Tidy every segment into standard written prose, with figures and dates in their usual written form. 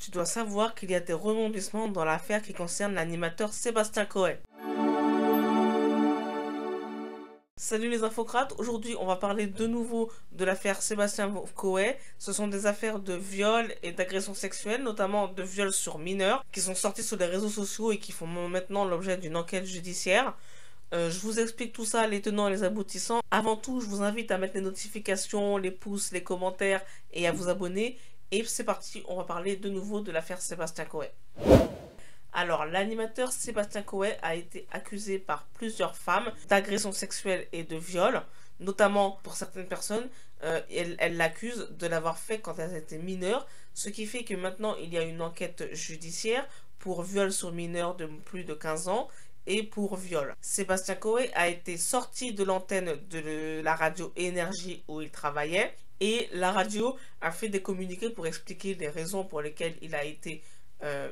Tu dois savoir qu'il y a des rebondissements dans l'affaire qui concerne l'animateur Sébastien Coé. Salut les infocrates, aujourd'hui on va parler de nouveau de l'affaire Sébastien Coé. Ce sont des affaires de viol et d'agression sexuelle, notamment de viol sur mineurs, qui sont sortis sur les réseaux sociaux et qui font maintenant l'objet d'une enquête judiciaire. Je vous explique tout ça, les tenants et les aboutissants. Avant tout, je vous invite à mettre les notifications, les pouces, les commentaires et à vous abonner. Et c'est parti, on va parler de nouveau de l'affaire Sébastien Coé. Alors, l'animateur Sébastien Coé a été accusé par plusieurs femmes d'agression sexuelle et de viol, notamment pour certaines personnes, elles l'accusent de l'avoir fait quand elles étaient mineures, ce qui fait que maintenant il y a une enquête judiciaire pour viol sur mineur de plus de 15 ans et pour viol. Sébastien Coé a été sorti de l'antenne de la radio Énergie où il travaillait et la radio a fait des communiqués pour expliquer les raisons pour lesquelles il a été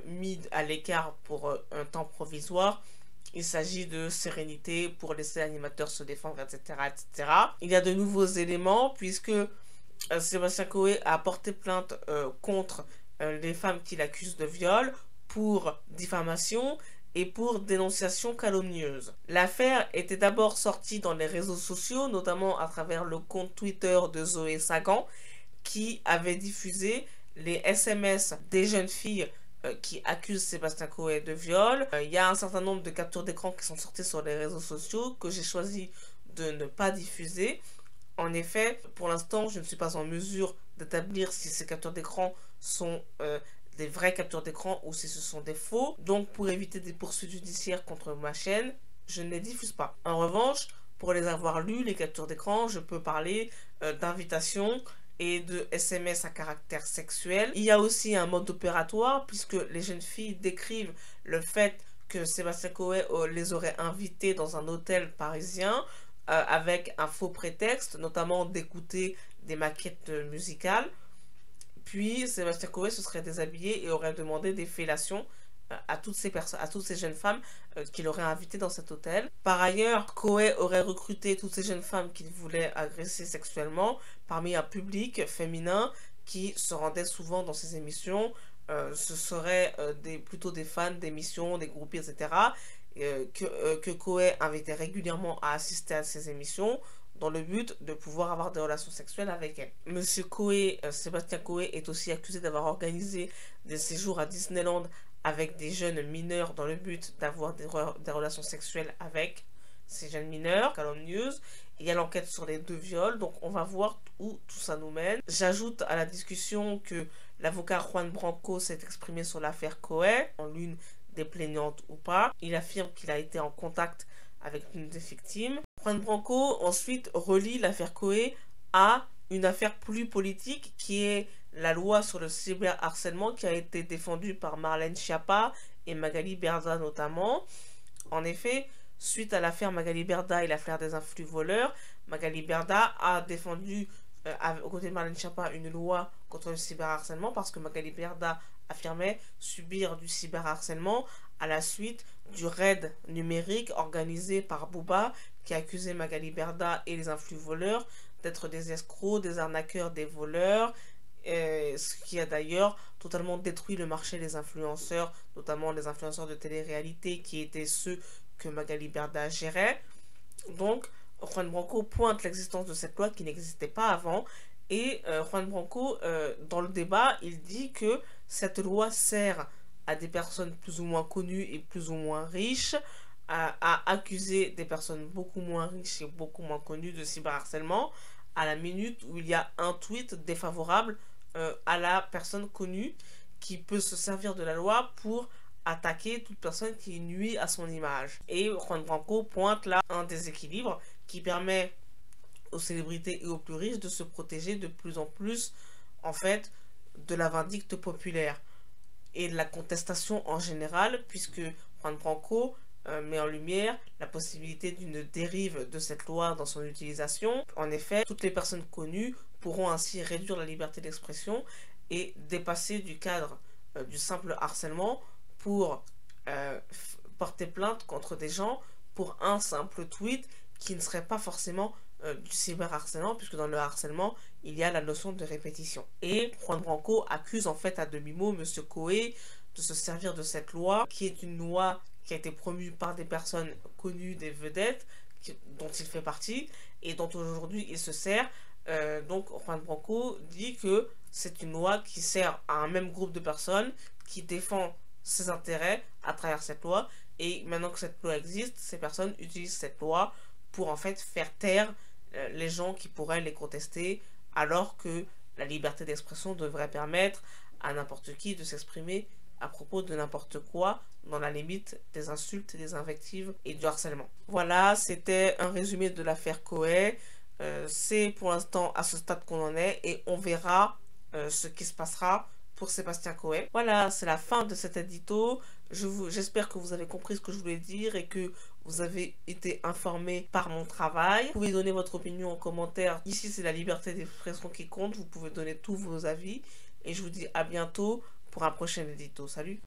mis à l'écart pour un temps provisoire. Il s'agit de sérénité pour laisser l'animateur se défendre, etc., etc. Il y a de nouveaux éléments puisque Sébastien Coé a porté plainte contre les femmes qu'il accuse de viol pour diffamation et pour dénonciation calomnieuse. L'affaire était d'abord sortie dans les réseaux sociaux, notamment à travers le compte Twitter de Zoé Sagan, qui avait diffusé les SMS des jeunes filles qui accusent Sébastien Coé de viol. Il y a un certain nombre de captures d'écran qui sont sorties sur les réseaux sociaux que j'ai choisi de ne pas diffuser. En effet, pour l'instant, je ne suis pas en mesure d'établir si ces captures d'écran sont des vraies captures d'écran ou si ce sont des faux. Donc, pour éviter des poursuites judiciaires contre ma chaîne, je ne les diffuse pas. En revanche, pour les avoir lues, les captures d'écran, je peux parler d'invitation et de SMS à caractère sexuel. Il y a aussi un mode opératoire puisque les jeunes filles décrivent le fait que Sébastien Coé les aurait invitées dans un hôtel parisien avec un faux prétexte, notamment d'écouter des maquettes musicales. Puis Sébastien Coé se serait déshabillé et aurait demandé des fellations à toutes ces jeunes femmes qu'il aurait invitées dans cet hôtel. Par ailleurs, Coé aurait recruté toutes ces jeunes femmes qu'il voulait agresser sexuellement parmi un public féminin qui se rendait souvent dans ces émissions. Ce seraient plutôt des fans d'émissions, des groupies, etc. Que Coé invitait régulièrement à assister à ces émissions dans le but de pouvoir avoir des relations sexuelles avec elle. Monsieur Coé, Sébastien Coé, est aussi accusé d'avoir organisé des séjours à Disneyland avec des jeunes mineurs dans le but d'avoir des relations sexuelles avec ces jeunes mineurs calomnieuses. Il y a l'enquête sur les 2 viols, donc on va voir où tout ça nous mène. J'ajoute à la discussion que l'avocat Juan Branco s'est exprimé sur l'affaire Coé, en l'une des plaignantes ou pas. Il affirme qu'il a été en contact avec une des victimes. Juan Branco ensuite relie l'affaire Coé à une affaire plus politique qui est la loi sur le cyberharcèlement qui a été défendue par Marlène Schiappa et Magali Berda notamment. En effet, suite à l'affaire Magali Berda et l'affaire des influx voleurs, Magali Berda a défendu aux côtés de Marlène Schiappa une loi contre le cyberharcèlement parce que Magali Berda affirmait subir du cyberharcèlement à la suite du raid numérique organisé par Booba qui accusait Magali Berda et les influx voleurs d'être des escrocs, des arnaqueurs, des voleurs, ce qui a d'ailleurs totalement détruit le marché des influenceurs, notamment les influenceurs de télé-réalité qui étaient ceux que Magali Berda gérait. Donc, Juan Branco pointe l'existence de cette loi qui n'existait pas avant et Juan Branco, dans le débat, il dit que cette loi sert à des personnes plus ou moins connues et plus ou moins riches à accuser des personnes beaucoup moins riches et beaucoup moins connues de cyberharcèlement à la minute où il y a un tweet défavorable à la personne connue qui peut se servir de la loi pour attaquer toute personne qui nuit à son image. Et Juan Branco pointe là un déséquilibre qui permet aux célébrités et aux plus riches de se protéger de plus en plus en fait de la vindicte populaire et de la contestation en général puisque Juan Branco met en lumière la possibilité d'une dérive de cette loi dans son utilisation. En effet, toutes les personnes connues pourront ainsi réduire la liberté d'expression et dépasser du cadre du simple harcèlement pour porter plainte contre des gens pour un simple tweet qui ne serait pas forcément du cyberharcèlement, puisque dans le harcèlement, il y a la notion de répétition. Et Juan Branco accuse en fait à demi-mot Monsieur Coé de se servir de cette loi, qui est une loi qui a été promue par des personnes connues, des vedettes, dont il fait partie, et dont aujourd'hui il se sert. Donc Juan Branco dit que c'est une loi qui sert à un même groupe de personnes, qui défend ses intérêts à travers cette loi, et maintenant que cette loi existe, ces personnes utilisent cette loi pour en fait faire taire les gens qui pourraient les contester, alors que la liberté d'expression devrait permettre à n'importe qui de s'exprimer à propos de n'importe quoi, dans la limite des insultes, des invectives et du harcèlement. Voilà, c'était un résumé de l'affaire Coé. C'est pour l'instant à ce stade qu'on en est, et on verra ce qui se passera pour Sébastien Coé. Voilà, c'est la fin de cet édito. J'espère que vous avez compris ce que je voulais dire et que vous avez été informé par mon travail. Vous pouvez donner votre opinion en commentaire. Ici, c'est la liberté d'expression qui compte. Vous pouvez donner tous vos avis. Et je vous dis à bientôt pour un prochain édito. Salut!